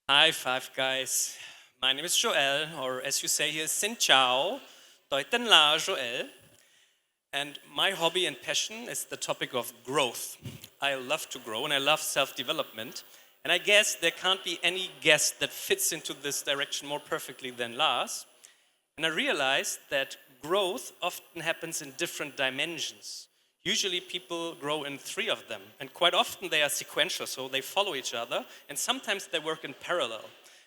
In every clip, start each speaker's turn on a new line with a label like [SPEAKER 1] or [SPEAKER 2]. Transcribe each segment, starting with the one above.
[SPEAKER 1] Hi, Five Guys. My name is Joel, or as you say here, Xin Chao, Deuten La Joel. And my hobby and passion is the topic of growth. I love to grow and I love self development. And I guess there can't be any guest that fits into this direction more perfectly than Lars. And I realized that growth often happens in different dimensions. Usually people grow in three of them, and quite often they are sequential, so they follow each other, and sometimes they work in parallel.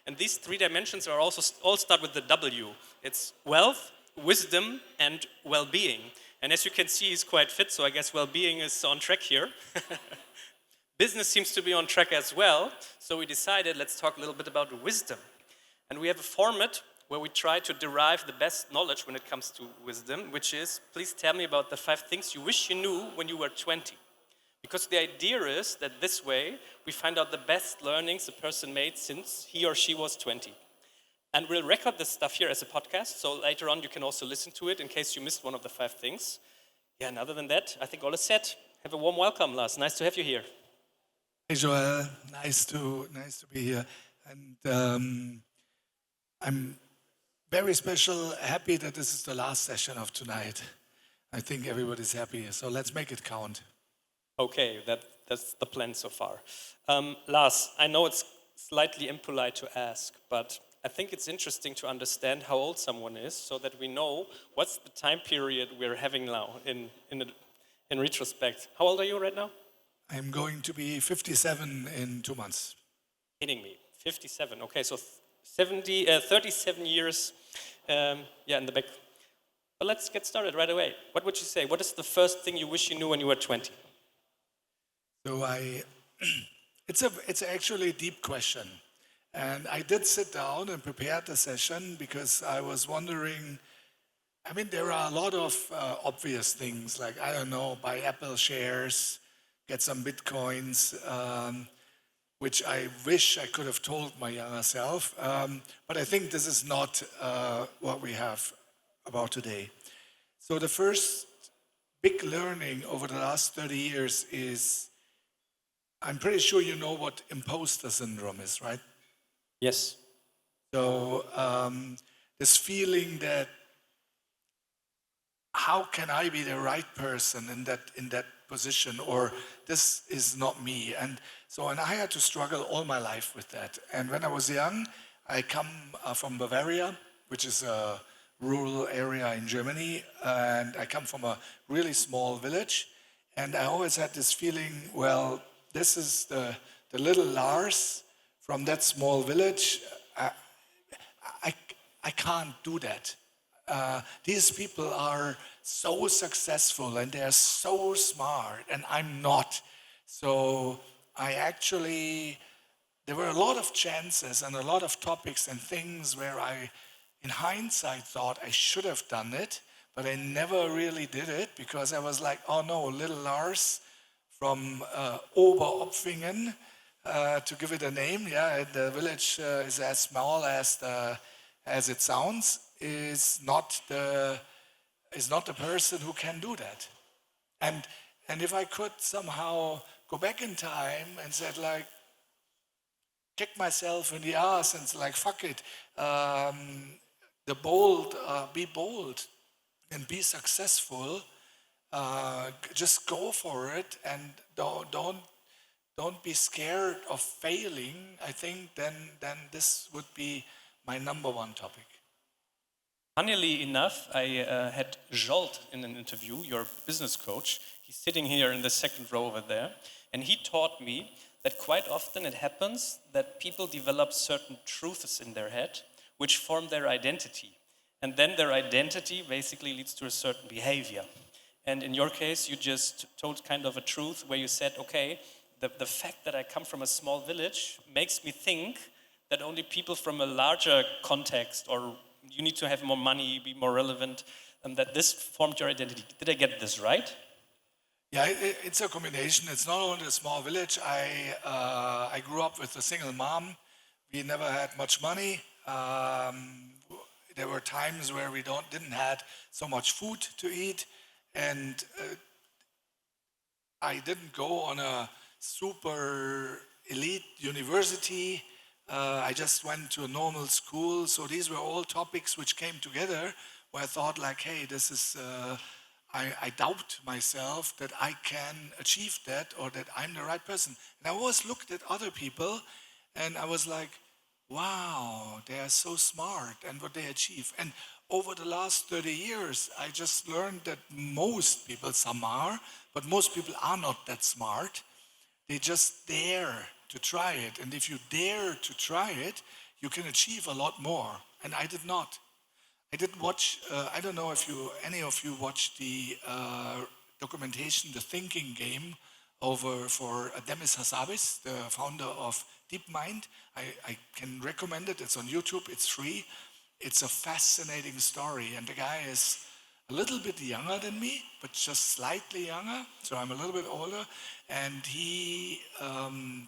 [SPEAKER 1] And these three dimensions are also all start with the W. It's wealth, wisdom, and well-being. And as you can see, he's quite fit, so I guess well-being is on track here. Business seems to be on track as well, so we decided let's talk a little bit about wisdom. And we have a format where we try to derive the best knowledge when it comes to wisdom, which is, please tell me about the 5 things you wish you knew when you were 20. Because the idea is that this way, we find out the best learnings a person made since he or she was 20. And we'll record this stuff here as a podcast, so later on you can also listen to it in case you missed one of the 5 things. Yeah, and other than that, I think all is set. Have a warm welcome, Lars. Nice to have you here.
[SPEAKER 2] Hey Joel, nice to be here, and I'm very special, happy that this is the last session of tonight. I think everybody's happy, so let's make it count.
[SPEAKER 1] Okay, that's the plan so far. Lars, I know it's slightly impolite to ask, but I think it's interesting to understand how old someone is so that we know what's the time period we're having now in retrospect. How old are you right now?
[SPEAKER 2] I'm going to be 57 in 2 months.
[SPEAKER 1] Kidding me, 57. Okay, so 37 years, in the back. But let's get started right away. What would you say? What is the first thing you wish you knew when you were 20?
[SPEAKER 2] So it's actually a deep question, and I did sit down and prepare the session because I was wondering. I mean, there are a lot of obvious things like, I don't know, buy Apple shares, get some bitcoins, which I wish I could have told my younger self. But I think this is not what we have about today. So the first big learning over the last 30 years is, I'm pretty sure you know what imposter syndrome is, right?
[SPEAKER 1] Yes.
[SPEAKER 2] So this feeling that how can I be the right person in that position, or this is not me. And I had to struggle all my life with that. And when I was young, I come from Bavaria, which is a rural area in Germany, and I come from a really small village, and I always had this feeling, well, this is the little Lars from that small village. I, I can't do that. These people are so successful and they're so smart, and I'm not. So there were a lot of chances and a lot of topics and things where I, in hindsight, thought I should have done it, but I never really did it because I was like, oh no, little Lars from Oberopfingen, to give it a name, yeah, the village is as small as it sounds, is not the person who can do that. And if I could somehow go back in time and said like, kick myself in the ass and like, fuck it, be bold and be successful. Just go for it and don't be scared of failing. I think then this would be my number one topic.
[SPEAKER 1] Funnily enough, I had Jolt in an interview, your business coach. He's sitting here in the second row over there. And he taught me that quite often it happens that people develop certain truths in their head, which form their identity. And then their identity basically leads to a certain behavior. And in your case, you just told kind of a truth where you said, okay, the fact that I come from a small village makes me think that only people from a larger context, or you need to have more money, be more relevant, and that this formed your identity. Did I get this right?
[SPEAKER 2] Yeah, it's a combination. It's not only a small village. I grew up with a single mom. We never had much money. There were times where we didn't have so much food to eat, and I didn't go on a super elite university. I just went to a normal school. So these were all topics which came together where I thought like, hey, this is, I doubt myself that I can achieve that or that I'm the right person. And I always looked at other people and I was like, wow, they are so smart and what they achieve. And over the last 30 years, I just learned that most people, some are, but most people are not that smart. They just dare to try it. And if you dare to try it, you can achieve a lot more. And I did not. I did watch, I don't know if any of you watched the documentation, The Thinking Game, for Demis Hassabis, the founder of DeepMind. I can recommend it. It's on YouTube. It's free. It's a fascinating story. And the guy is a little bit younger than me, but just slightly younger. So I'm a little bit older. And he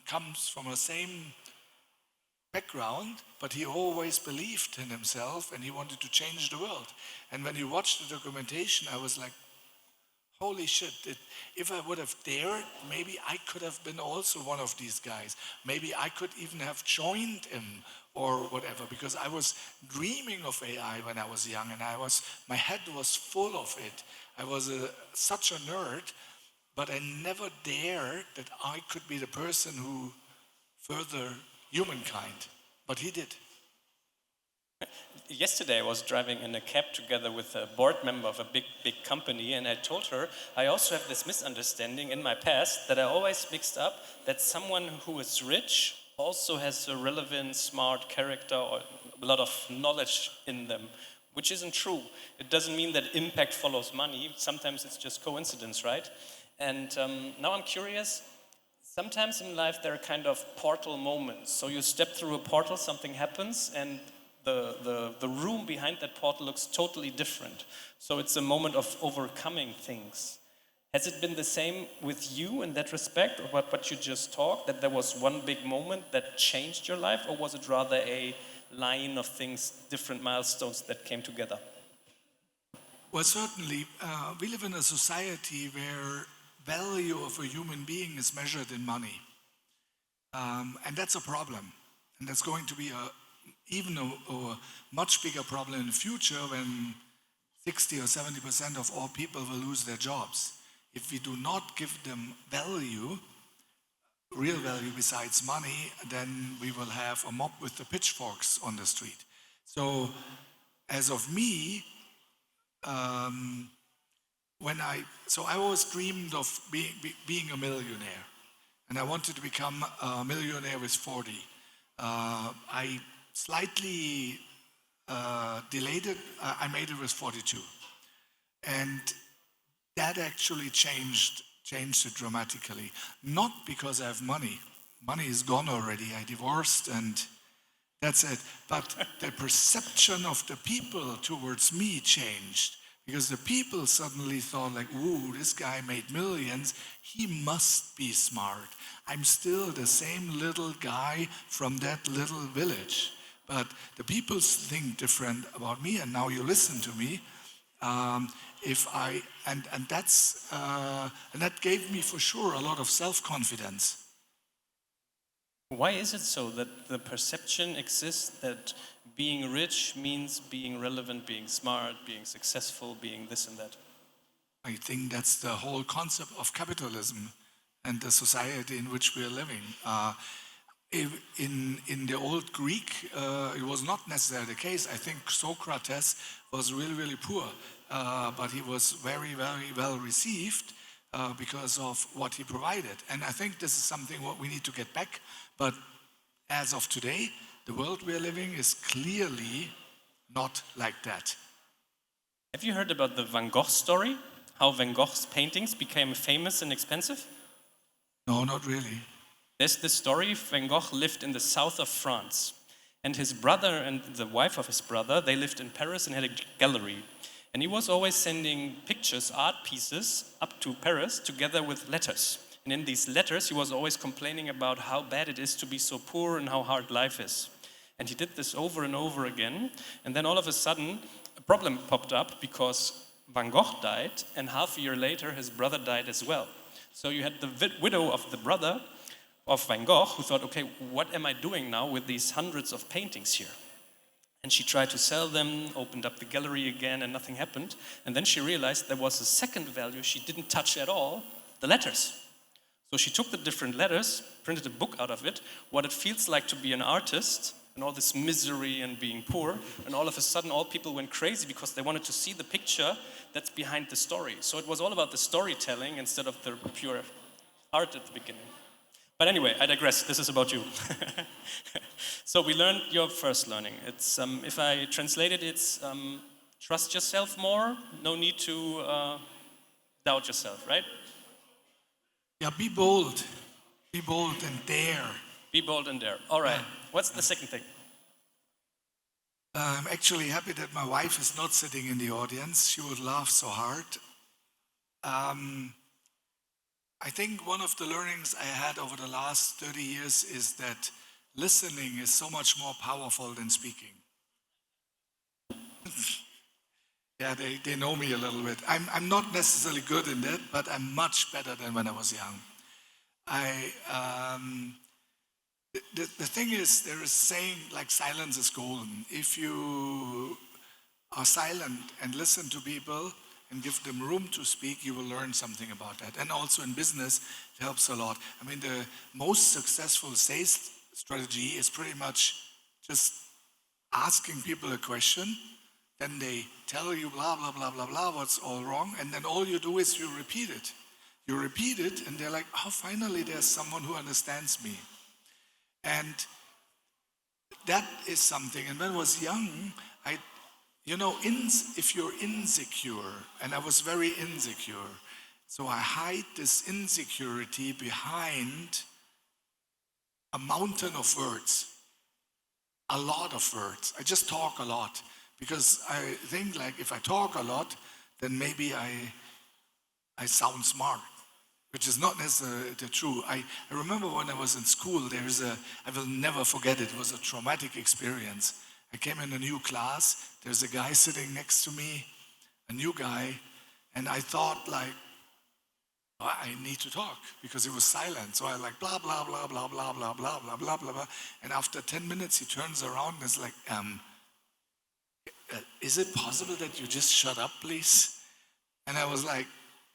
[SPEAKER 2] comes from the same background, but he always believed in himself and he wanted to change the world. And when you watch the documentation, I was like, holy shit, if I would have dared, maybe I could have been also one of these guys. Maybe I could even have joined him or whatever, because I was dreaming of AI when I was young and my head was full of it. I was such a nerd, but I never dared that I could be the person who further humankind, but he did.
[SPEAKER 1] Yesterday I was driving in a cab together with a board member of a big company, and I told her I also have this misunderstanding in my past that I always mixed up that someone who is rich also has a relevant, smart character or a lot of knowledge in them, which isn't true. It doesn't mean that impact follows money. Sometimes it's just coincidence, right? And now I'm curious, sometimes in life there are kind of portal moments. So you step through a portal, something happens, and the room behind that portal looks totally different. So it's a moment of overcoming things. Has it been the same with you in that respect, or what you just talked, that there was one big moment that changed your life, or was it rather a line of things, different milestones that came together?
[SPEAKER 2] Well, certainly, we live in a society where value of a human being is measured in money. And that's a problem. And that's going to be even a much bigger problem in the future when 60 or 70% of all people will lose their jobs. If we do not give them value, real value besides money, then we will have a mob with the pitchforks on the street. So as of me, I always dreamed of being a millionaire, and I wanted to become a millionaire with 40. I slightly delayed it. I made it with 42, and that actually changed it dramatically. Not because I have money. Money is gone already. I divorced, and that's it. But the perception of the people towards me changed. Because the people suddenly thought like, ooh, this guy made millions, he must be smart. I'm still the same little guy from that little village. But the people think different about me, and now you listen to me. And that gave me for sure a lot of self-confidence.
[SPEAKER 1] Why is it so that the perception exists that being rich means being relevant, being smart, being successful, being this and that?
[SPEAKER 2] I think that's the whole concept of capitalism and the society in which we are living. In the old Greek, it was not necessarily the case. I think Socrates was really, really poor, but he was very, very well received because of what he provided. And I think this is something what we need to get back. But as of today, the world we are living is clearly not like that.
[SPEAKER 1] Have you heard about the Van Gogh story? How Van Gogh's paintings became famous and expensive?
[SPEAKER 2] No, not really.
[SPEAKER 1] There's this story. Van Gogh lived in the south of France, and his brother and the wife of his brother, they lived in Paris and had a gallery. And he was always sending pictures, art pieces, up to Paris together with letters. And in these letters, he was always complaining about how bad it is to be so poor and how hard life is. And he did this over and over again. And then all of a sudden, a problem popped up because Van Gogh died, and half a year later, his brother died as well. So you had the widow of the brother of Van Gogh, who thought, okay, what am I doing now with these hundreds of paintings here? And she tried to sell them, opened up the gallery again, and nothing happened. And then she realized there was a second value she didn't touch at all, the letters. So she took the different letters, printed a book out of it, what it feels like to be an artist, and all this misery and being poor. And all of a sudden, all people went crazy because they wanted to see the picture that's behind the story. So it was all about the storytelling instead of the pure art at the beginning. But anyway, I digress. This is about you. So we learned your first learning. It's, if I translate it, it's trust yourself more. No need to doubt yourself, right?
[SPEAKER 2] Yeah, be bold. Be bold and dare.
[SPEAKER 1] Be bold and dare. All right. What's the second thing?
[SPEAKER 2] I'm actually happy that my wife is not sitting in the audience. She would laugh so hard. I think one of the learnings I had over the last 30 years is that listening is so much more powerful than speaking. Yeah, they know me a little bit. I'm not necessarily good in that, but I'm much better than when I was young. The thing is, there is saying like silence is golden. If you are silent and listen to people and give them room to speak, you will learn something about that. And also in business, it helps a lot. I mean, the most successful sales strategy is pretty much just asking people a question, then they tell you blah, blah, blah, blah, blah, what's all wrong, and then all you do is you repeat it. You repeat it, and they're like, oh, finally there's someone who understands me. And that is something. And when I was young, if you're insecure, and I was very insecure, so I hide this insecurity behind a mountain of words, a lot of words. I just talk a lot because I think like if I talk a lot, then maybe I sound smart, which is not necessarily true. I remember when I was in school, I will never forget it, it was a traumatic experience. I came in a new class, there's a guy sitting next to me, a new guy, and I thought like, oh, I need to talk because it was silent. So I like blah, blah, blah, blah, blah, blah, blah, blah, blah, blah, blah. And after 10 minutes, he turns around and is like, is it possible that you just shut up, please? And I was like,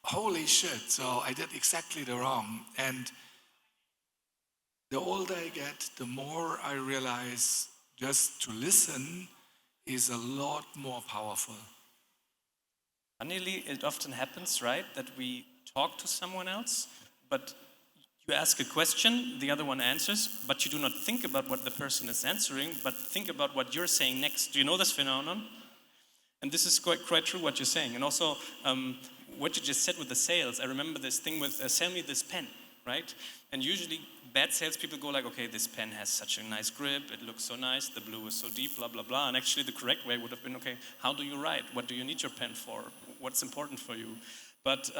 [SPEAKER 2] holy shit. So I did exactly the wrong. And the older I get, the more I realize just to listen is a lot more powerful.
[SPEAKER 1] Funnily, it often happens, right, that we talk to someone else, but you ask a question, the other one answers, but you do not think about what the person is answering, but think about what you're saying next. Do you know this phenomenon? And this is quite true what you're saying. And also, what you just said with the sales, I remember this thing with, sell me this pen, right? And usually bad salespeople go like, okay, this pen has such a nice grip, it looks so nice, the blue is so deep, blah, blah, blah. And actually the correct way would have been, okay, how do you write? What do you need your pen for? What's important for you? But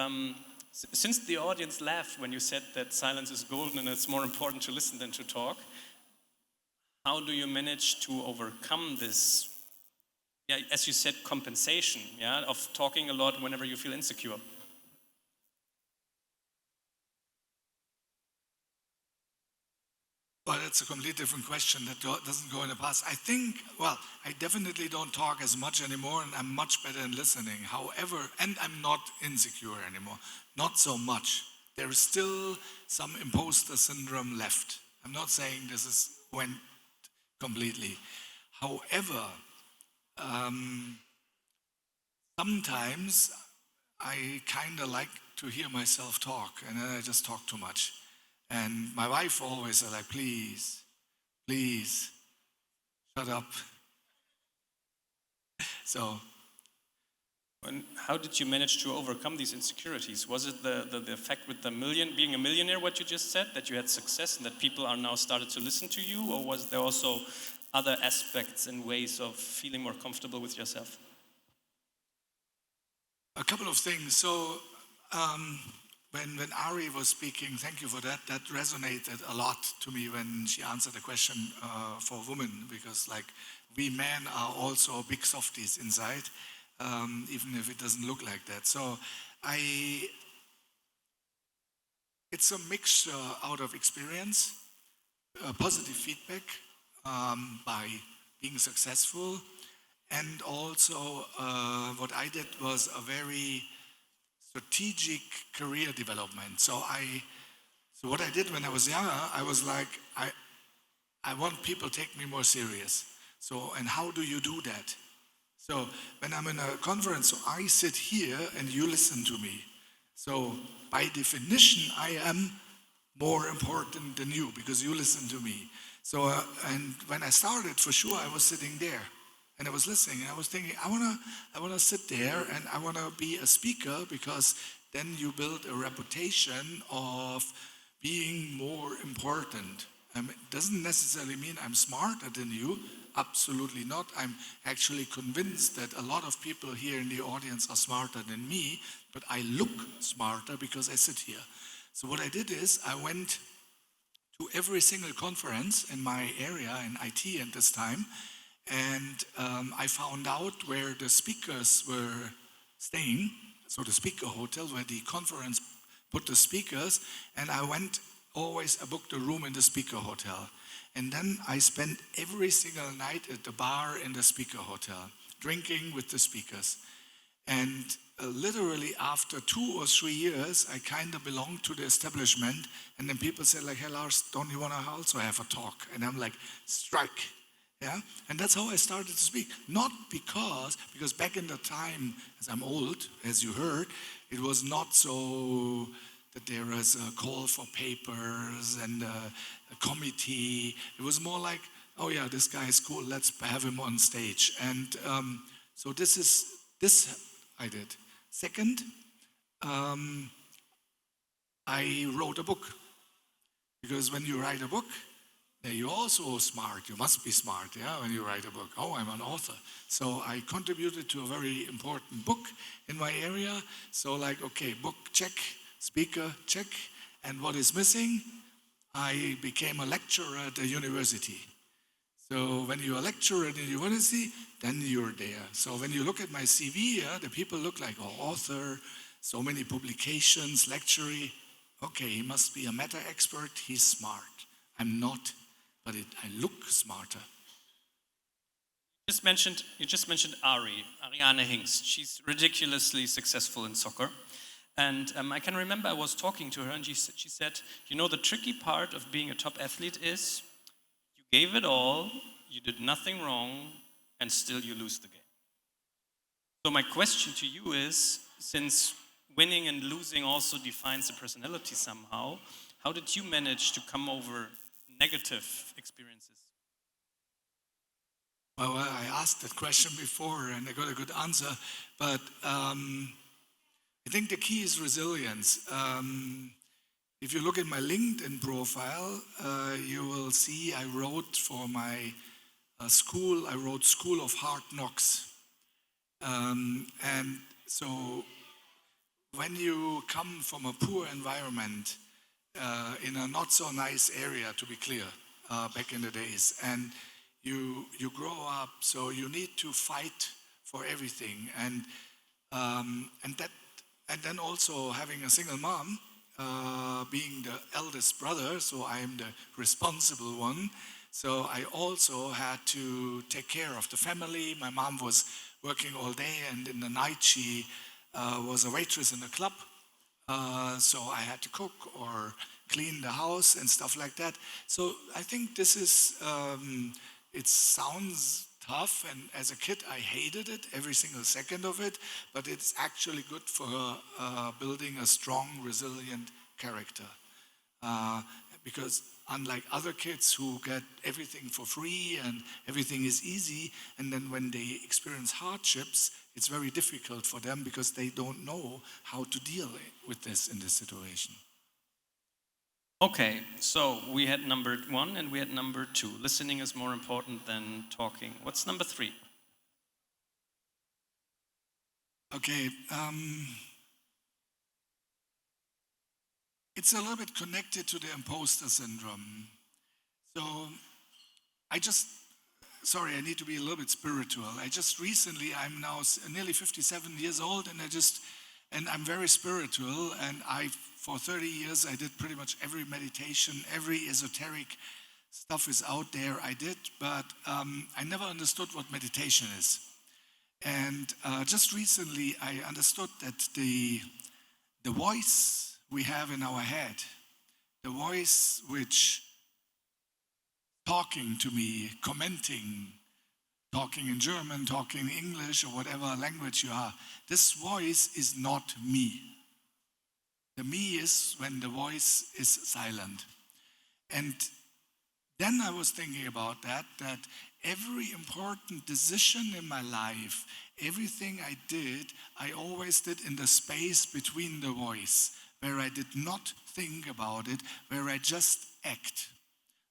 [SPEAKER 1] since the audience laughed when you said that silence is golden and it's more important to listen than to talk, how do you manage to overcome this, yeah, as you said, compensation, yeah, of talking a lot whenever you feel insecure?
[SPEAKER 2] Well, that's a completely different question that doesn't go in the past. I think, well, I definitely don't talk as much anymore and I'm much better in listening. However, and I'm not insecure anymore, not so much. There is still some imposter syndrome left. I'm not saying went completely. However, sometimes I kind of like to hear myself talk and then I just talk too much. And my wife always said like, please, please, shut up. So.
[SPEAKER 1] And how did you manage to overcome these insecurities? Was it the effect with being a millionaire, what you just said, that you had success and that people are now started to listen to you? Or was there also other aspects and ways of feeling more comfortable with yourself?
[SPEAKER 2] A couple of things. So, when Ari was speaking, thank you for that. That resonated a lot to me when she answered the question for women, because like we men are also big softies inside, even if it doesn't look like that. So It's a mixture out of experience, positive feedback by being successful, and also what I did was a very strategic career development. So what I did when I was younger, I was like, I want people to take me more serious. So, and how do you do that? So when I'm in a conference, so I sit here and you listen to me. So by definition, I am more important than you because you listen to me. So, and when I started, for sure, I was sitting there and I was listening and I was thinking, I wanna sit there and I wanna be a speaker because then you build a reputation of being more important. It doesn't necessarily mean I'm smarter than you. Absolutely not. I'm actually convinced that a lot of people here in the audience are smarter than me, but I look smarter because I sit here. So what I did is I went to every single conference in my area in IT at this time, and I found out where the speakers were staying, so the speaker hotel where the conference put the speakers, and I booked a room in the speaker hotel. And then I spent every single night at the bar in the speaker hotel, drinking with the speakers. And literally after 2 or 3 years, I kind of belonged to the establishment. And then people said like, hey Lars, don't you want to also have a talk? And I'm like, strike. Yeah, and that's how I started to speak. Not because back in the time, as I'm old, as you heard, it was not so that there was a call for papers and a committee. It was more like, oh yeah, this guy is cool, let's have him on stage. And so this I did. Second, I wrote a book. Because when you write a book, you're also smart. You must be smart, yeah, when you write a book. Oh, I'm an author. So I contributed to a very important book in my area. So like, okay, book check, speaker check. And what is missing? I became a lecturer at a university. So when you're a lecturer at a university, then you're there. So when you look at my CV, the people look like, oh, author, so many publications, lecturer. Okay, he must be a meta expert, he's smart. I'm not, but I look smarter.
[SPEAKER 1] You just mentioned Ariane Hingst. She's ridiculously successful in soccer. And I can remember I was talking to her and she said, you know, the tricky part of being a top athlete is you gave it all, you did nothing wrong, and still you lose the game. So my question to you is, since winning and losing also defines the personality somehow, how did you manage to come over negative experiences?
[SPEAKER 2] Well, I asked that question before and I got a good answer, but I think the key is resilience. If you look at my LinkedIn profile, you will see I wrote for my school, I wrote School of Hard Knocks. And so when you come from a poor environment in a not so nice area, to be clear, back in the days, and you grow up, so you need to fight for everything, and then also having a single mom, being the eldest brother, so I am the responsible one. So I also had to take care of the family. My mom was working all day, and in the night she was a waitress in a club. So I had to cook or clean the house and stuff like that. So I think this is, it sounds tough, and as a kid I hated it, every single second of it, but it's actually good for building a strong, resilient character. Because unlike other kids who get everything for free and everything is easy, and then when they experience hardships, it's very difficult for them because they don't know how to deal with this in this situation.
[SPEAKER 1] Okay, so we had number 1 and we had number 2. Listening is more important than talking. What's number 3?
[SPEAKER 2] Okay, it's a little bit connected to the imposter syndrome. So I need to be a little bit spiritual. I'm now nearly 57 years old, and I'm very spiritual, and I for 30 years, I did pretty much every meditation, every esoteric stuff is out there, I did, but I never understood what meditation is. And just recently, I understood that the voice we have in our head, the voice which talking to me, commenting, talking in German, talking in English, or whatever language you are, this voice is not me. The me is when the voice is silent. And then I was thinking about that every important decision in my life, everything I did, I always did in the space between the voice, where I did not think about it, where I just act.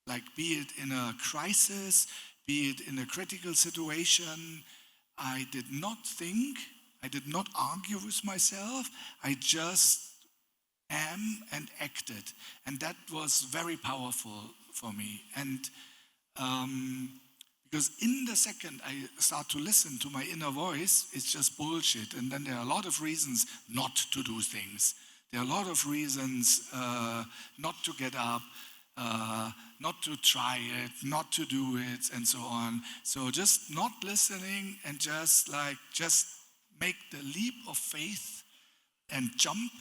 [SPEAKER 2] Like be it in a crisis, be it in a critical situation, I did not think, I did not argue with myself, I just am and acted. And that was very powerful for me. And because in the second I start to listen to my inner voice, it's just bullshit. And then there are a lot of reasons not to do things. There are a lot of reasons not to get up, not to try it, not to do it, and so on. So just not listening and just make the leap of faith and jump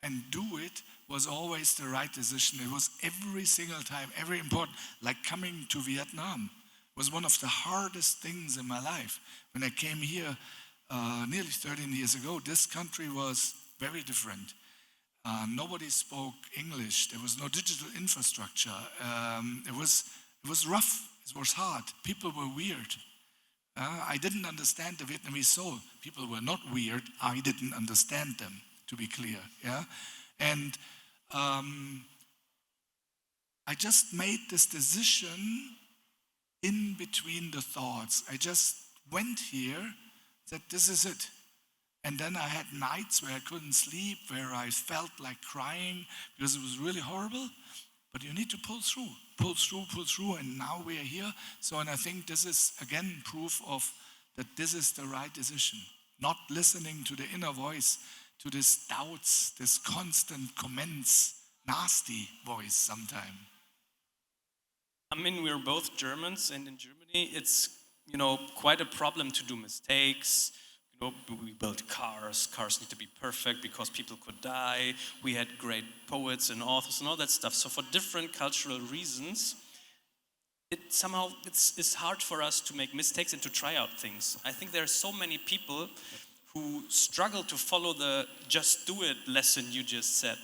[SPEAKER 2] and do it was always the right decision. It was every single time, every important, like coming to Vietnam was one of the hardest things in my life. When I came here nearly 13 years ago, this country was very different. Nobody spoke English. There was no digital infrastructure. It was rough. It was hard. People were weird. I didn't understand the Vietnamese soul. People were not weird. I didn't understand them, to be clear. Yeah, and I just made this decision in between the thoughts. I just went here, said, this is it. And then I had nights where I couldn't sleep, where I felt like crying because it was really horrible. But you need to pull through, and now we are here. So, and I think this is, again, proof of that this is the right decision. Not listening to the inner voice, to these doubts, this constant comments, nasty voice sometimes.
[SPEAKER 1] I mean, we're both Germans, and in Germany, it's, quite a problem to do mistakes. We built cars. Cars need to be perfect because people could die. We had great poets and authors and all that stuff. So for different cultural reasons, it's hard for us to make mistakes and to try out things. I think there are so many people who struggle to follow the just do it lesson you just said.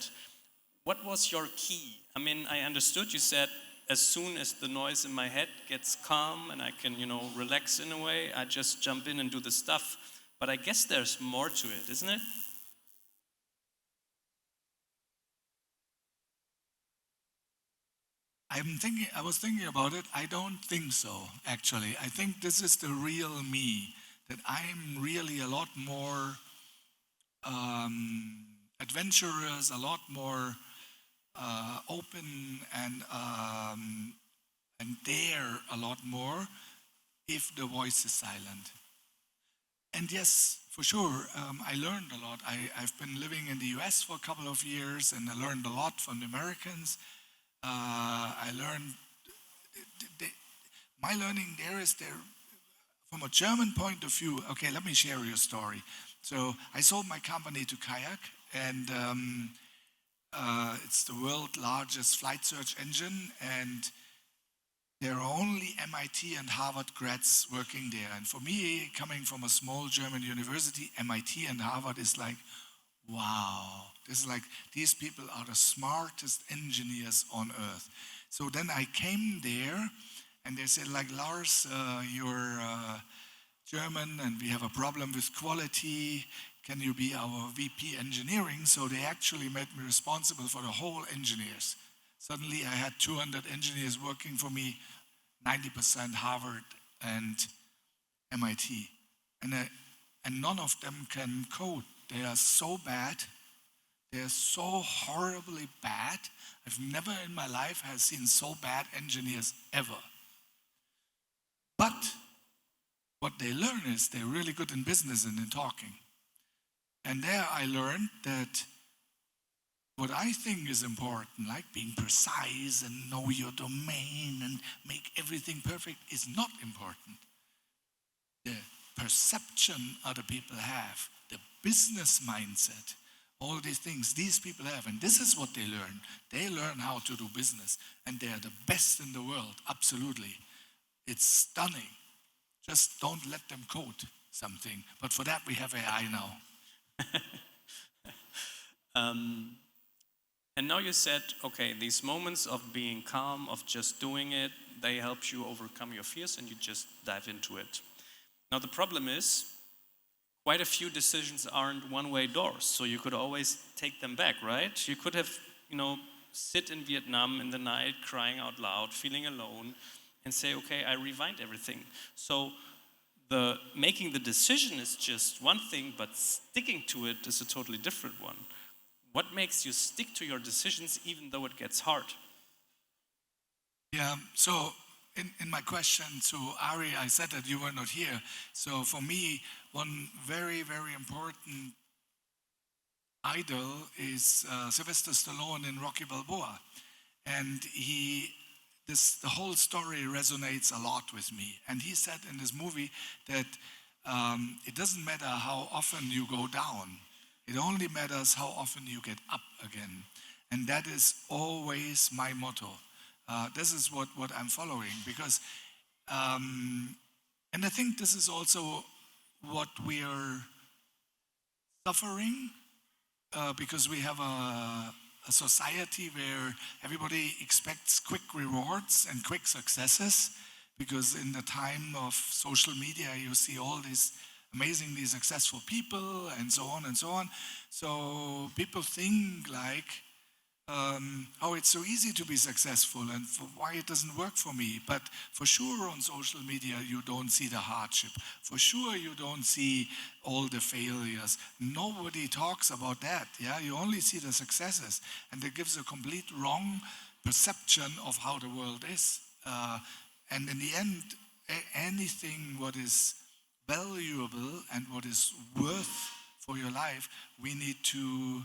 [SPEAKER 1] What was your key? I mean, I understood you said, as soon as the noise in my head gets calm and I can, relax in a way, I just jump in and do the stuff. But I guess there's more to it, isn't it?
[SPEAKER 2] I was thinking about it. I don't think so, actually. I think this is the real me, that I'm really a lot more adventurous, a lot more open and dare a lot more if the voice is silent. And yes, for sure, I learned a lot. I've been living in the US for a couple of years, and I learned a lot from the Americans. I learned, my learning there is from a German point of view. Okay, let me share your story. So I sold my company to Kayak, and it's the world's largest flight search engine, and there are only MIT and Harvard grads working there. And for me, coming from a small German university, MIT and Harvard is like, wow. This is like, these people are the smartest engineers on earth. So then I came there, and they said, like, Lars, you're German, and we have a problem with quality. Can you be our VP engineering? So they actually made me responsible for the whole engineers. Suddenly I had 200 engineers working for me, 90% Harvard and MIT. And none of them can code. They are so bad. They are so horribly bad. I've never in my life have seen so bad engineers ever. But what they learn is they're really good in business and in talking. And there I learned that what I think is important, like being precise and know your domain and make everything perfect, is not important. The perception other people have, the business mindset, all these things these people have, and this is what they learn. They learn how to do business, and they are the best in the world, absolutely. It's stunning. Just don't let them code something. But for that, we have AI now.
[SPEAKER 1] And now you said, okay, these moments of being calm, of just doing it, they help you overcome your fears and you just dive into it. Now the problem is, quite a few decisions aren't one-way doors, so you could always take them back, right? You could have, sit in Vietnam in the night, crying out loud, feeling alone, and say, okay, I rewind everything. So making the decision is just one thing, but sticking to it is a totally different one. What makes you stick to your decisions even though it gets hard?
[SPEAKER 2] Yeah, so in my question to Ari, I said that you were not here. So for me, one very, very important idol is Sylvester Stallone in Rocky Balboa. And the whole story resonates a lot with me. And he said in this movie that it doesn't matter how often you go down. It only matters how often you get up again. And that is always my motto. This is what I'm following because, and I think this is also what we are suffering because we have a society where everybody expects quick rewards and quick successes, because in the time of social media you see all these amazingly successful people and so on and so on. So people think like, oh, it's so easy to be successful and why it doesn't work for me. But for sure on social media you don't see the hardship. For sure you don't see all the failures. Nobody talks about that. Yeah, you only see the successes, and it gives a complete wrong perception of how the world is. And in the end, anything what is valuable and what is worth for your life, we need to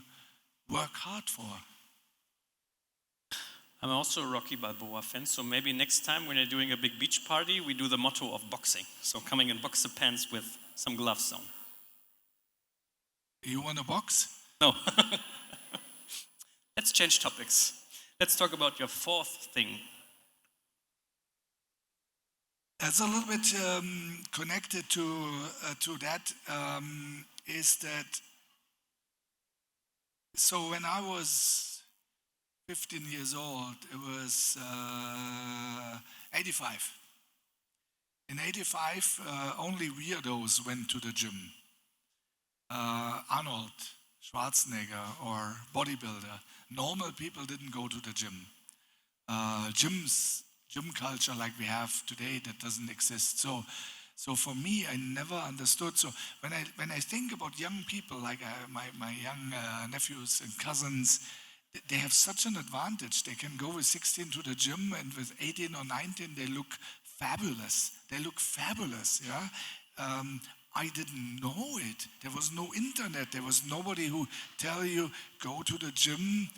[SPEAKER 2] work hard for.
[SPEAKER 1] I'm also a Rocky Balboa fan, so maybe next time when you're doing a big beach party, we do the motto of boxing. So coming in boxer pants with some gloves on.
[SPEAKER 2] You want to box?
[SPEAKER 1] No. Let's change topics. Let's talk about your fourth thing.
[SPEAKER 2] It's a little bit connected to that. Is that so? When I was 15 years old, it was 85. In 85, only weirdos went to the gym. Arnold Schwarzenegger or bodybuilder. Normal people didn't go to the gym. Gym culture like we have today, that doesn't exist. So for me, I never understood. So when I think about young people, like my young nephews and cousins, they have such an advantage. They can go with 16 to the gym, and with 18 or 19, they look fabulous. Yeah. I didn't know it. There was no internet. There was nobody who tell you, go to the gym,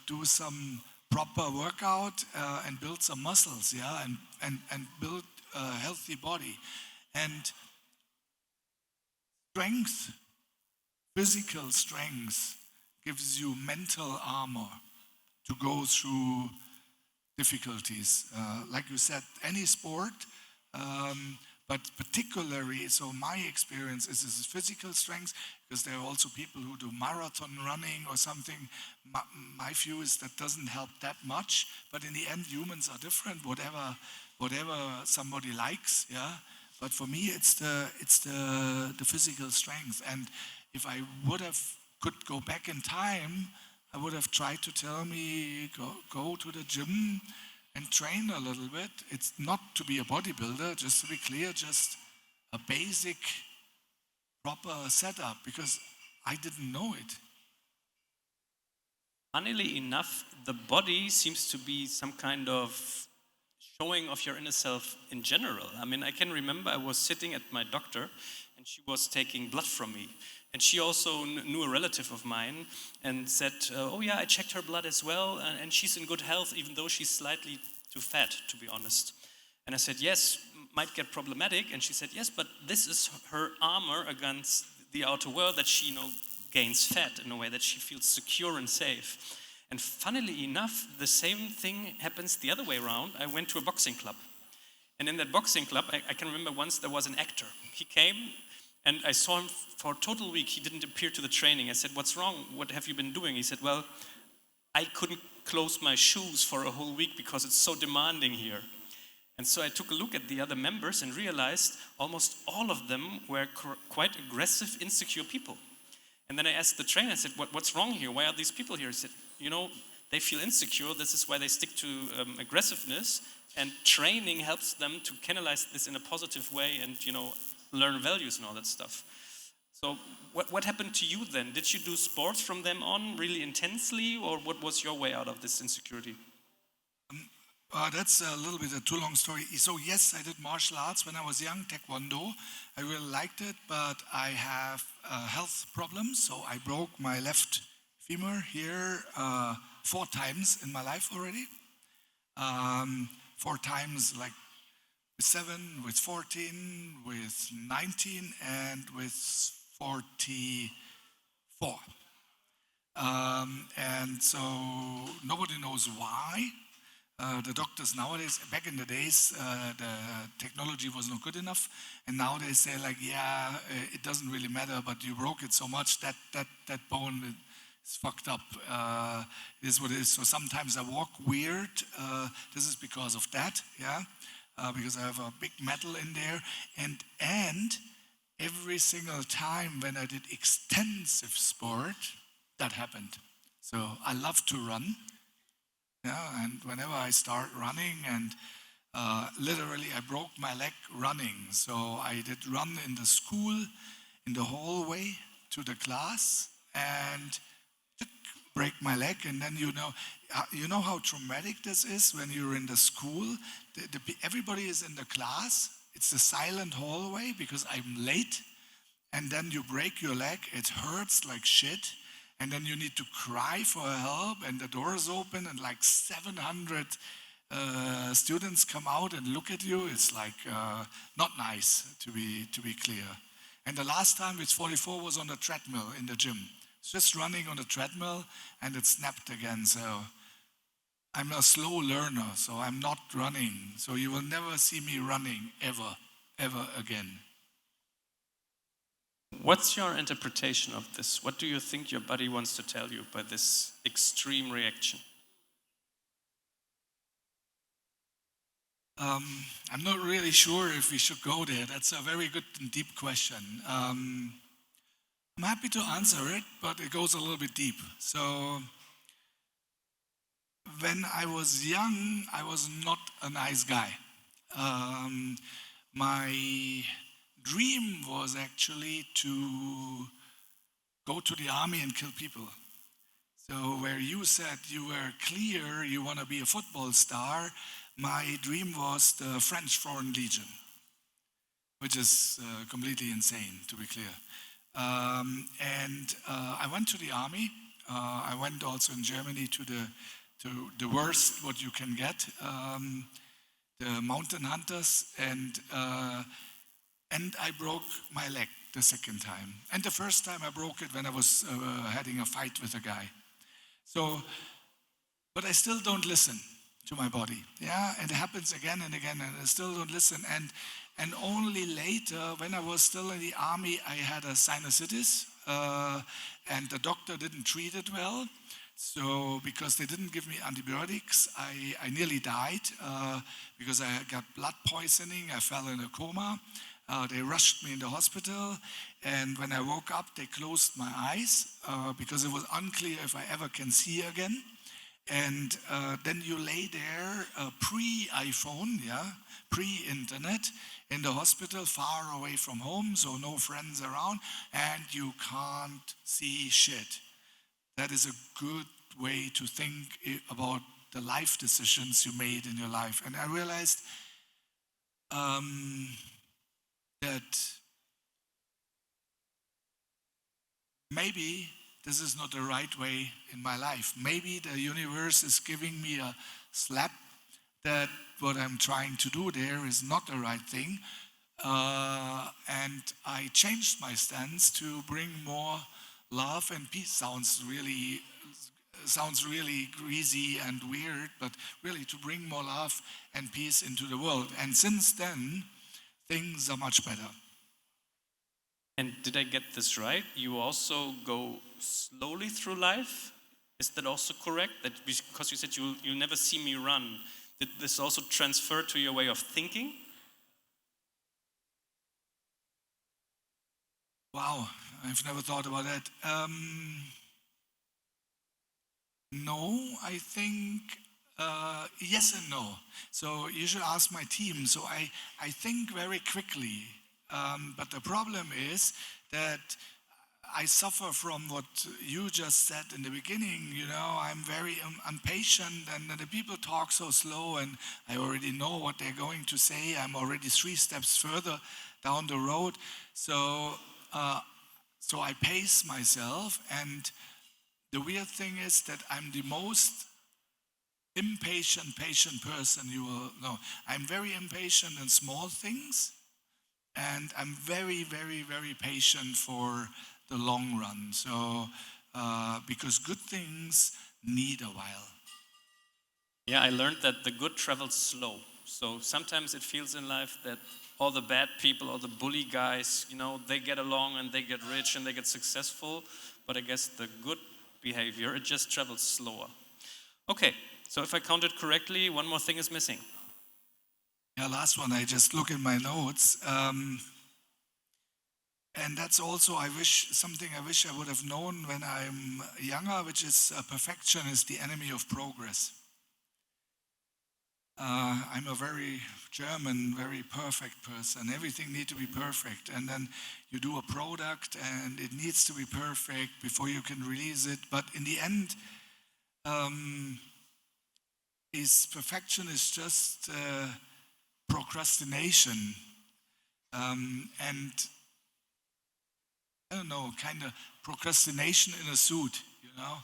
[SPEAKER 2] do some proper workout, and build some muscles, yeah, and build a healthy body. And strength, physical strength, gives you mental armor to go through difficulties. Like you said, any sport, but particularly, so my experience is physical strength, because there are also people who do marathon running or something. My view is that doesn't help that much, but in the end, humans are different, whatever somebody likes, yeah. But for me, it's the physical strength. And if I could go back in time, I would have tried to tell me, go to the gym and train a little bit. It's not to be a bodybuilder, just to be clear, just a basic, proper setup, because I didn't know it.
[SPEAKER 1] Funnily enough, the body seems to be some kind of showing of your inner self in general. I mean, I can remember I was sitting at my doctor and she was taking blood from me. And she also knew a relative of mine and said, oh yeah, I checked her blood as well, and she's in good health, even though she's slightly too fat, to be honest. And I said, yes, might get problematic. And she said, yes, but this is her armor against the outer world, that she, gains fat in a way that she feels secure and safe. And funnily enough, the same thing happens the other way around. I went to a boxing club. And in that boxing club, I can remember once there was an actor. He came, and I saw him for a total week. He didn't appear to the training. I said, what's wrong? What have you been doing? He said, well, I couldn't close my shoes for a whole week because it's so demanding here. And so I took a look at the other members and realized almost all of them were quite aggressive, insecure people. And then I asked the trainer, I said, what's wrong here? Why are these people here? He said, they feel insecure. This is why they stick to aggressiveness. And training helps them to canalize this in a positive way and, learn values and all that stuff. So what happened to you then? Did you do sports from then on really intensely, or what was your way out of this insecurity?
[SPEAKER 2] That's a little bit a too long story. So yes, I did martial arts when I was young, Taekwondo. I really liked it, but I have health problems. So I broke my left femur here 4 times in my life already. 4 times, like with 7, with 14, with 19, and with 44. And so nobody knows why. The doctors nowadays, back in the days, the technology was not good enough, and now they say it doesn't really matter, but you broke it so much that bone is fucked up. It is what it is. So sometimes I walk weird. This is because of that, because I have a big metal in there, and every single time when I did extensive sport, that happened. So I love to run. And whenever I start running, and literally I broke my leg running. So I did run in the school, in the hallway to the class, and break my leg. And then you know how traumatic this is when you're in the school. Everybody is in the class. It's a silent hallway because I'm late. And then you break your leg. It hurts like shit. And then you need to cry for help, and the doors open, and like 700 students come out and look at you. It's like not nice, to be clear. And the last time with 44 was on the treadmill in the gym. It's just running on the treadmill, and it snapped again. So I'm a slow learner, so I'm not running. So you will never see me running ever again.
[SPEAKER 1] What's your interpretation of this? What do you think your body wants to tell you by this extreme reaction?
[SPEAKER 2] I'm not really sure if we should go there. That's a very good and deep question. I'm happy to answer it, but it goes a little bit deep. So when I was young, I was not a nice guy. My dream was actually to go to the army and kill people. So where you said you were clear, you want to be a football star, my dream was the French Foreign Legion, which is completely insane, to be clear. I went to the army. I went also in Germany to the worst what you can get, the mountain hunters, and I broke my leg the second time. And the first time I broke it when I was having a fight with a guy. So, but I still don't listen to my body. And it happens again and again, and I still don't listen. And only later, when I was still in the army, I had a sinusitis, and the doctor didn't treat it well. So because they didn't give me antibiotics, I nearly died because I got blood poisoning. I fell in a coma. They rushed me in the hospital, and when I woke up, they closed my eyes because it was unclear if I ever can see again. And then you lay there, pre-iPhone, pre-internet, in the hospital, far away from home, so no friends around, and you can't see shit. That is a good way to think about the life decisions you made in your life. And I realized that maybe this is not the right way in my life. Maybe the universe is giving me a slap that what I'm trying to do there is not the right thing. And I changed my stance to bring more love and peace. Sounds really greasy and weird, but really to bring more love and peace into the world. And since then, things are much better.
[SPEAKER 1] And did I get this right? You also go slowly through life? Is that also correct? That because you said you'll never see me run, did this also transfer to your way of thinking?
[SPEAKER 2] Wow, I've never thought about that. No, I think yes and no. So you should ask my team. So I think very quickly. But the problem is that I suffer from what you just said in the beginning. You know, I'm very impatient, and the people talk so slow, and I already know what they're going to say. I'm already 3 steps further down the road. So I pace myself, and the weird thing is that I'm the most patient person you will know. I'm very impatient in small things, and I'm very, very, very patient for the long run. So, because good things need a while.
[SPEAKER 1] Yeah, I learned that the good travels slow. So sometimes it feels in life that all the bad people, all the bully guys, you know, they get along and they get rich and they get successful. But I guess the good behavior, it just travels slower. Okay, so if I counted correctly, one more thing is missing.
[SPEAKER 2] Yeah, last one, I just look in my notes. And that's also, I wish I would have known when I'm younger, which is perfection is the enemy of progress. I'm a very German, very perfect person. Everything needs to be perfect. And then you do a product and it needs to be perfect before you can release it. But in the end, perfection is just procrastination. And I don't know, kind of procrastination in a suit, you know.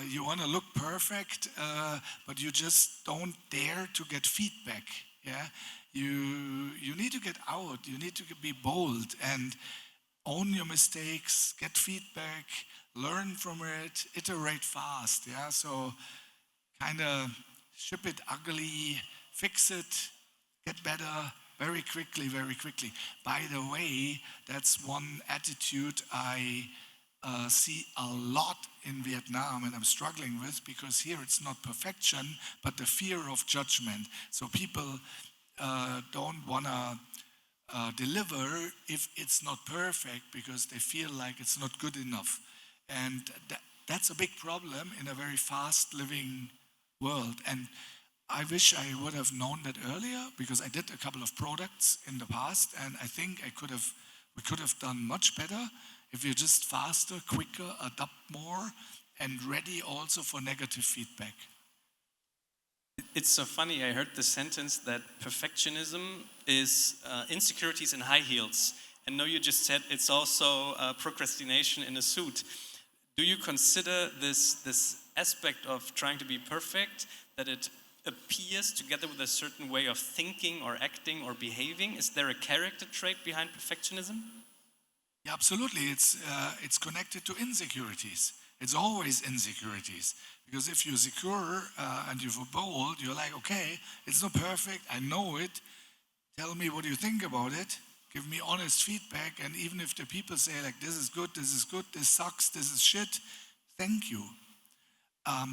[SPEAKER 2] You want to look perfect, but you just don't dare to get feedback. Yeah, you need to get out. You need to be bold and own your mistakes, get feedback, learn from it, iterate fast. Yeah, so kind of ship it ugly, fix it, get better very quickly, very quickly. By the way, that's one attitude I see a lot in Vietnam and I'm struggling with, because here it's not perfection, but the fear of judgment. So people don't want to deliver if it's not perfect because they feel like it's not good enough. And that's a big problem in a very fast living world. And I wish I would have known that earlier, because I did a couple of products in the past, and I think we could have done much better if you're just faster, quicker, adapt more, and ready also for negative feedback.
[SPEAKER 1] It's so funny, I heard the sentence that perfectionism is insecurities in high heels. And no, you just said it's also procrastination in a suit. Do you consider this aspect of trying to be perfect, that it appears together with a certain way of thinking or acting or behaving? Is there a character trait behind perfectionism?
[SPEAKER 2] Yeah, absolutely. It's connected to insecurities. It's always insecurities. Because if you're secure and you're bold, you're like, okay, it's not perfect, I know it. Tell me what you think about it. Give me honest feedback. And even if the people say like, this is good, this sucks, this is shit, thank you.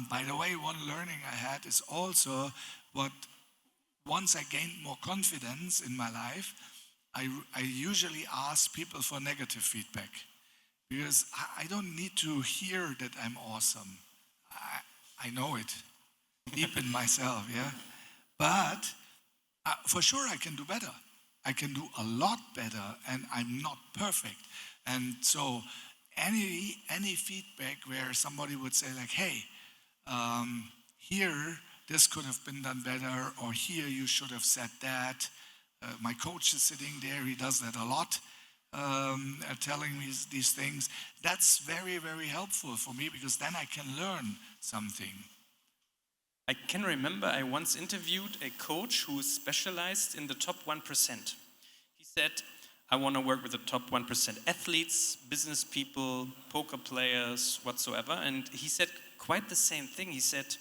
[SPEAKER 2] By the way, one learning I had is also once I gained more confidence in my life, I usually ask people for negative feedback, because I don't need to hear that I'm awesome. I know it deep in myself, yeah. But for sure I can do better. I can do a lot better, and I'm not perfect. And so any feedback where somebody would say like, hey, here this could have been done better, or here you should have said that. My coach is sitting there, he does that a lot, telling me these things. That's very, very helpful for me because then I can learn something.
[SPEAKER 1] I can remember I once interviewed a coach who specialized in the top 1%. He said, I want to work with the top 1% athletes, business people, poker players, whatsoever. And he said quite the same thing. He said,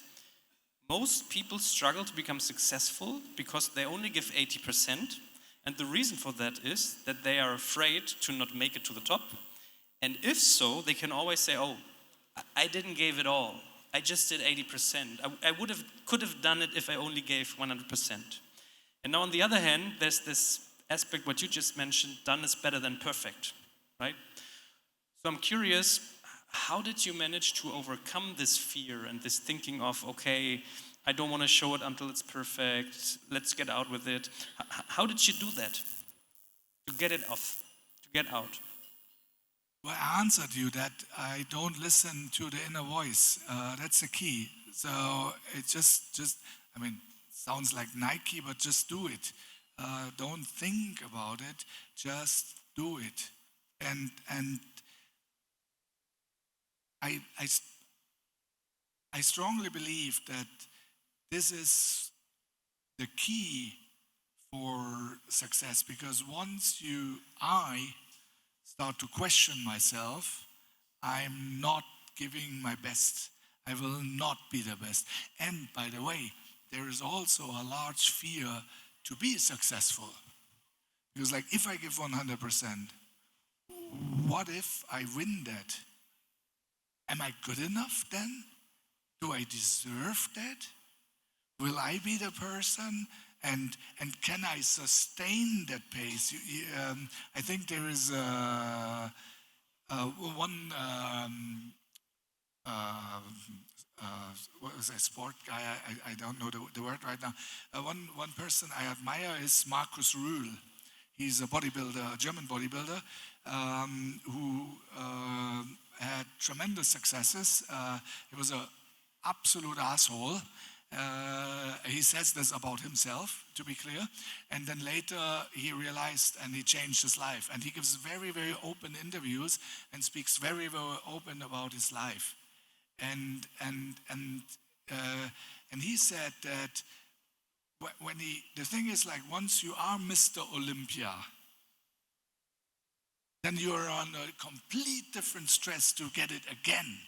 [SPEAKER 1] most people struggle to become successful because they only give 80%. And the reason for that is that they are afraid to not make it to the top. And if so, they can always say, oh, I didn't give it all. I just did 80%. I could have done it if I only gave 100%. And now on the other hand, there's this aspect, what you just mentioned, done is better than perfect, right? So I'm curious, how did you manage to overcome this fear and this thinking of, okay, I don't want to show it until it's perfect, let's get out with it. How did you do that? To get it off, to get out?
[SPEAKER 2] Well, I answered you that I don't listen to the inner voice. That's the key. So it just, I mean, sounds like Nike, but just do it. Don't think about it. Just do it. And I strongly believe that this is the key for success, because once I start to question myself, I'm not giving my best. I will not be the best. And by the way, there is also a large fear to be successful. Because like, if I give 100%, what if I win that? Am I good enough then? Do I deserve that? Will I be the person? And can I sustain that pace? I think there is one what was a sport guy? I don't know the word right now. One person I admire is Markus Rühl. He's a bodybuilder, a German bodybuilder, who had tremendous successes. He was an absolute asshole. He says this about himself, to be clear. And then later he realized and he changed his life. And he gives very, very open interviews and speaks very, very open about his life. And he said that the thing is, like, once you are Mr. Olympia, then you are on a complete different stress to get it again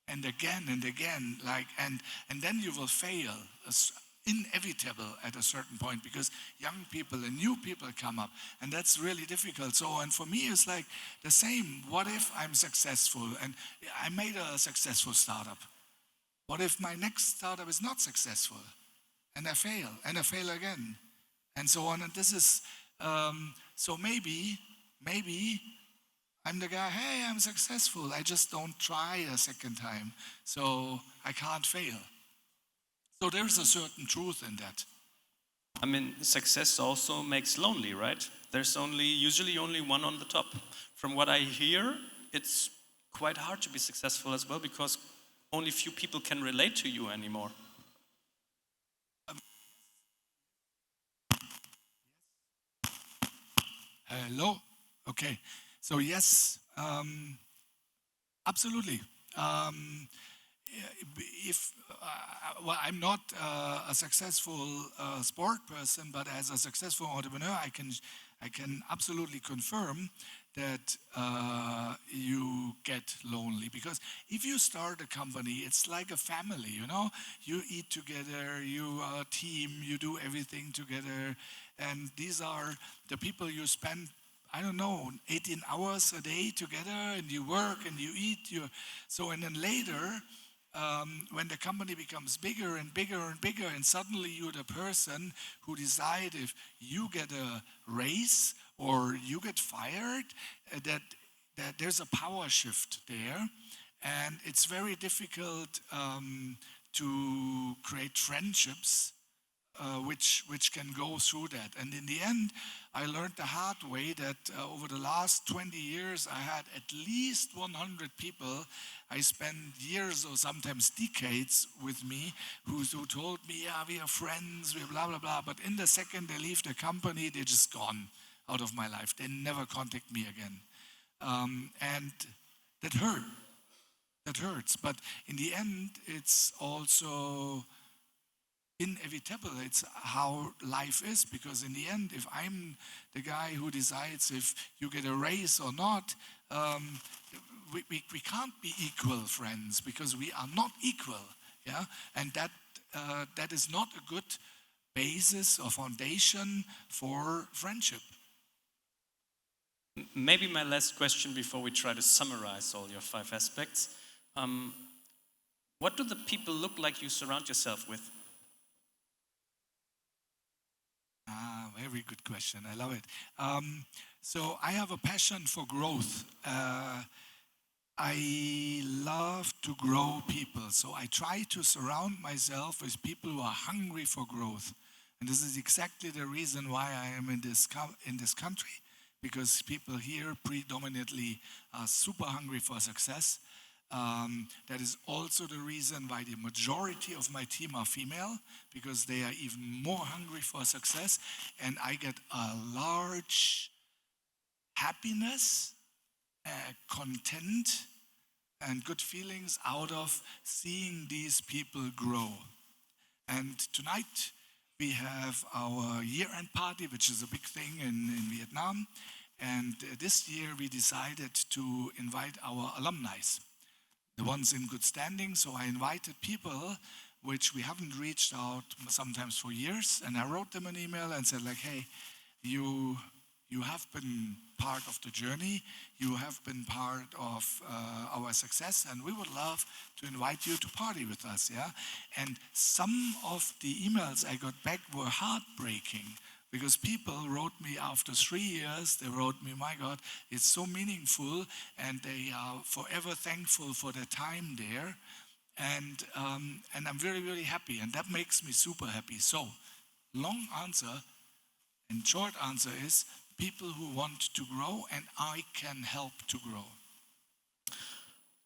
[SPEAKER 2] and again and again, like, and then you will fail. It's inevitable at a certain point, because young people and new people come up, and that's really difficult. So, and for me, it's like the same. What if I'm successful and I made a successful startup? What if my next startup is not successful and I fail again, and so on? And this is so maybe I'm the guy, hey, I'm successful, I just don't try a second time, so I can't fail. So there's a certain truth in that.
[SPEAKER 1] I mean, success also makes lonely, right? There's usually only one on the top. From what I hear, it's quite hard to be successful as well, because only few people can relate to you anymore.
[SPEAKER 2] Hello? Okay. So yes, absolutely. Well, I'm not a successful sport person, but as a successful entrepreneur, I can absolutely confirm that you get lonely, because if you start a company, it's like a family, you know. You eat together, you are a team, you do everything together, and these are the people you spend, I don't know, 18 hours a day together, and you work and you eat. And then later, when the company becomes bigger and bigger and bigger, and suddenly you're the person who decide if you get a raise or you get fired, that there's a power shift there, and it's very difficult to create friendships which can go through that. And in the end, I learned the hard way that over the last 20 years, I had at least 100 people I spent years or sometimes decades with me who told me, yeah, we are friends, we blah, blah, blah. But in the second they leave the company, they're just gone out of my life. They never contact me again. And that hurt. That hurts. But in the end, it's also inevitable. It's how life is, because in the end, if I'm the guy who decides if you get a raise or not, we can't be equal friends because we are not equal. Yeah, and that is not a good basis or foundation for friendship.
[SPEAKER 1] Maybe my last question before we try to summarize all your 5 aspects. What do the people look like you surround yourself with?
[SPEAKER 2] Very good question. I love it. So I have a passion for growth. I love to grow people. So I try to surround myself with people who are hungry for growth. And this is exactly the reason why I am in this country, because people here predominantly are super hungry for success. That is also the reason why the majority of my team are female, because they are even more hungry for success. And I get a large happiness, content, and good feelings out of seeing these people grow. And tonight we have our year-end party, which is a big thing in Vietnam. And this year we decided to invite our alumni, the ones in good standing. So I invited people which we haven't reached out sometimes for years, and I wrote them an email and said, like, hey, you have been part of the journey, you have been part of our success, and we would love to invite you to party with us. Yeah, and some of the emails I got back were heartbreaking, because people wrote me after 3 years, they wrote me, my God, it's so meaningful, and they are forever thankful for their time there. And I'm very, very happy, and that makes me super happy. So, long answer and short answer is people who want to grow, and I can help to grow.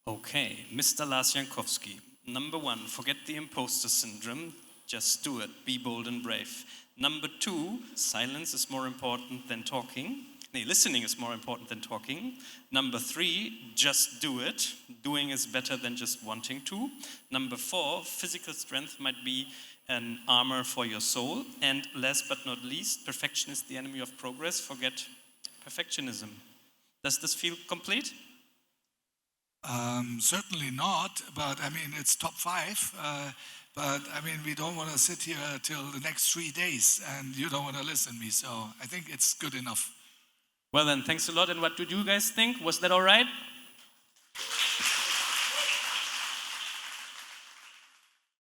[SPEAKER 1] Okay, Mr. Lars Jankowfsky. Number 1, forget the imposter syndrome. Just do it. Be bold and brave. Number 2, silence is more important than talking. Listening is more important than talking. Number 3, just do it. Doing is better than just wanting to. Number 4, physical strength might be an armor for your soul. And last but not least, perfection is the enemy of progress. Forget perfectionism. Does this feel complete?
[SPEAKER 2] Certainly not, but I mean, it's top 5. But I mean, we don't want to sit here till the next 3 days, and you don't want to listen to me. So I think it's good enough.
[SPEAKER 1] Well then, thanks a lot. And what do you guys think? Was that all right?